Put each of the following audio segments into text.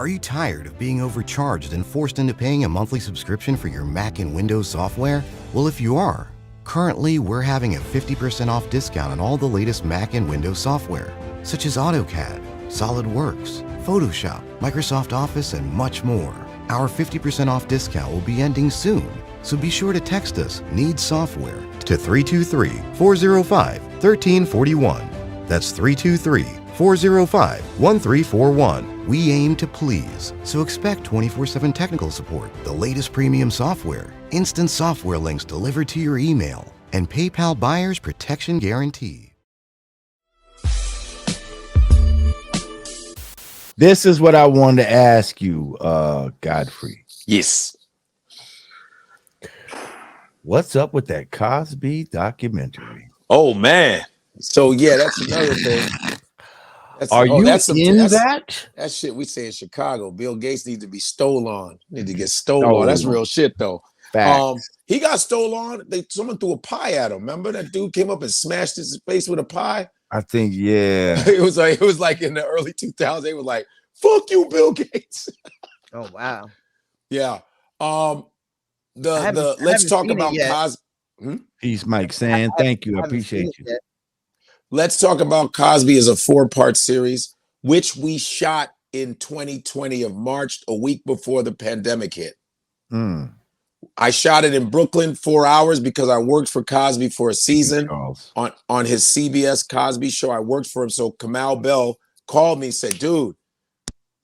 Are you tired of being overcharged and forced into paying a monthly subscription for your Mac and Windows software? Well, if you are, currently we're having a 50% off discount on all the latest Mac and Windows software, such as AutoCAD, SolidWorks, Photoshop, Microsoft Office, and much more. Our 50% off discount will be ending soon, so be sure to text us "Need Software" to 323-405-1341. That's 323-405-1341. We aim to please, so expect 24/7 technical support, the latest premium software, instant software links delivered to your email, and PayPal buyer's protection guarantee. This is what I wanted to ask you, Godfrey. Yes. What's up with that Cosby documentary? Oh man. So yeah, that's another thing. Are you in that? That shit we say in Chicago. Bill Gates needs to be stole on. Need to get stole on. That's real shit though. He got stole on. Someone threw a pie at him. Remember that dude came up and smashed his face with a pie? I think, yeah. It was like in the early 2000s. They were like, "Fuck you, Bill Gates." Oh wow. Yeah. Let's talk about Cosby. Peace, Mike. Saying thank you. I appreciate you. Let's talk about Cosby as a 4-part series, which we shot in 2020 of March, a week before the pandemic hit. I shot it in Brooklyn 4 hours because I worked for Cosby for a season on his CBS Cosby show. I worked for him. So Kamau Bell called me and said, "Dude,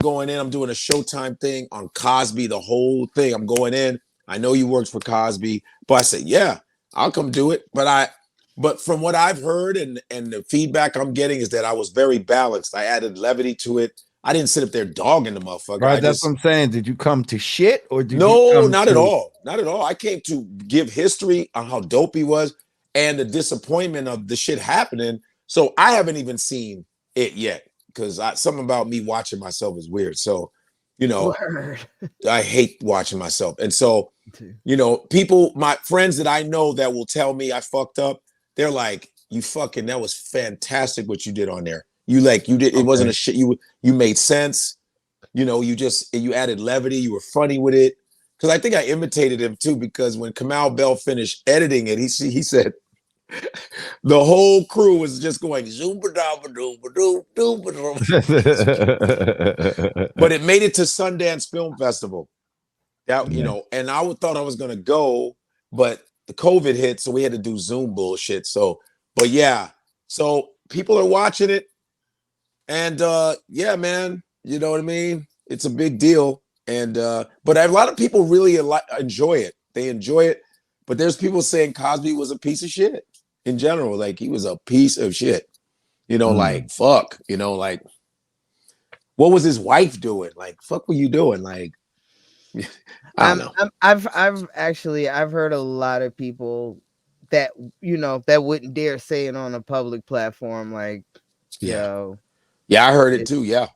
going in, I'm doing a Showtime thing on Cosby, the whole thing. I'm going in. I know you worked for Cosby." But I said, "Yeah, I'll come do it." But from what I've heard and the feedback I'm getting is that I was very balanced. I added levity to it. I didn't sit up there dogging the motherfucker. Right, that's what I'm saying. Did you come to shit or did No, not at all. Not at all. I came to give history on how dope he was and the disappointment of the shit happening. So I haven't even seen it yet because something about me watching myself is weird. So, I hate watching myself. And so, people, my friends that I know that will tell me I fucked up, they're like, that was fantastic what you did on there. You did, it wasn't a shit. You made sense. You added levity. You were funny with it. Cause I think I imitated him too, because when Kamau Bell finished editing it, he said, the whole crew was just going, but it made it to Sundance Film Festival. And I thought I was going to go, but the COVID hit, so we had to do Zoom bullshit. So people are watching it, and yeah, man, you know what I mean? It's a big deal, and but a lot of people really enjoy it. They enjoy it, but there's people saying Cosby was a piece of shit in general. Like, he was a piece of shit. Like, fuck. Like, what was his wife doing? Like, fuck, were you doing? Like, I don't know. I've heard a lot of people that that wouldn't dare say it on a public platform. Like, I heard it too. Yeah,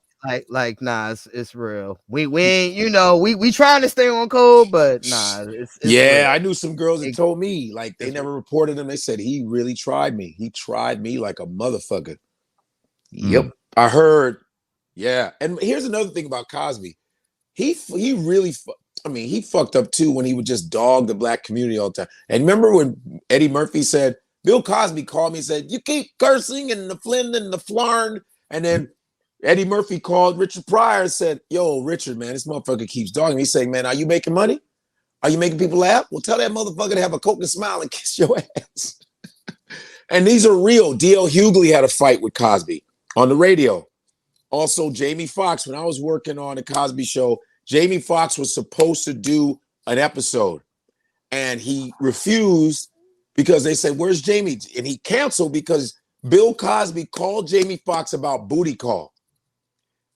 like nah, it's real. We ain't, we trying to stay on code, but nah, it's real. I knew some girls that told me like they never reported him. They said he really tried me. He tried me like a motherfucker. Yep, I heard. Yeah, and here's another thing about Cosby. He really, he fucked up too when he would just dog the black community all the time. And remember when Eddie Murphy said, Bill Cosby called me and said, "You keep cursing and the Flynn and the Flarn." And then Eddie Murphy called Richard Pryor and said, "Yo, Richard, man, this motherfucker keeps dogging me." He's saying, "Man, are you making money? Are you making people laugh? Well, tell that motherfucker to have a Coke and smile and kiss your ass." And these are real. D.L. Hughley had a fight with Cosby on the radio. Also, Jamie Foxx, when I was working on the Cosby Show, Jamie Foxx was supposed to do an episode, and he refused because they said, "Where's Jamie?" And he canceled because Bill Cosby called Jamie Foxx about booty call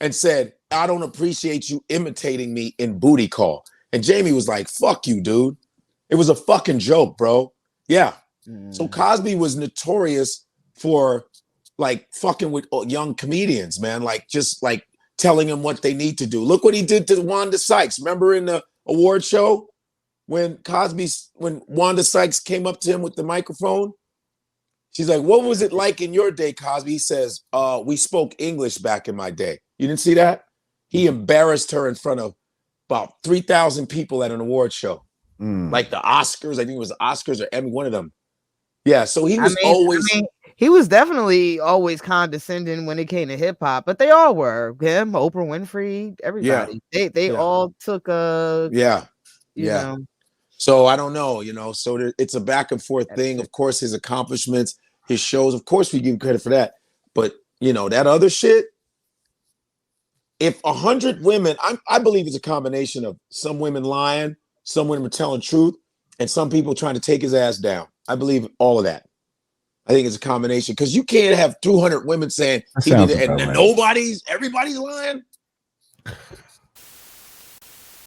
and said, "I don't appreciate you imitating me in booty call." And Jamie was like, "Fuck you, dude. It was a fucking joke, bro." Yeah. So Cosby was notorious for like fucking with young comedians, man. Like, just like telling them what they need to do. Look what he did to Wanda Sykes. Remember in the award show when Wanda Sykes came up to him with the microphone? She's like, "What was it like in your day, Cosby?" He says, "We spoke English back in my day." You didn't see that? He embarrassed her in front of about 3,000 people at an award show, like the Oscars. I think it was the Oscars or Emmy, one of them. Yeah, so he was always. He was definitely always condescending when it came to hip hop, but they all were. Him, Oprah Winfrey, everybody. They all took a you know. So I don't know, so it's a back and forth thing. Of course, his accomplishments, his shows, of course we give him credit for that. But that other shit, if 100 women, I believe it's a combination of some women lying, some women telling truth, and some people trying to take his ass down. I believe all of that. I think it's a combination because you can't have 200 women saying he did it and everybody's lying.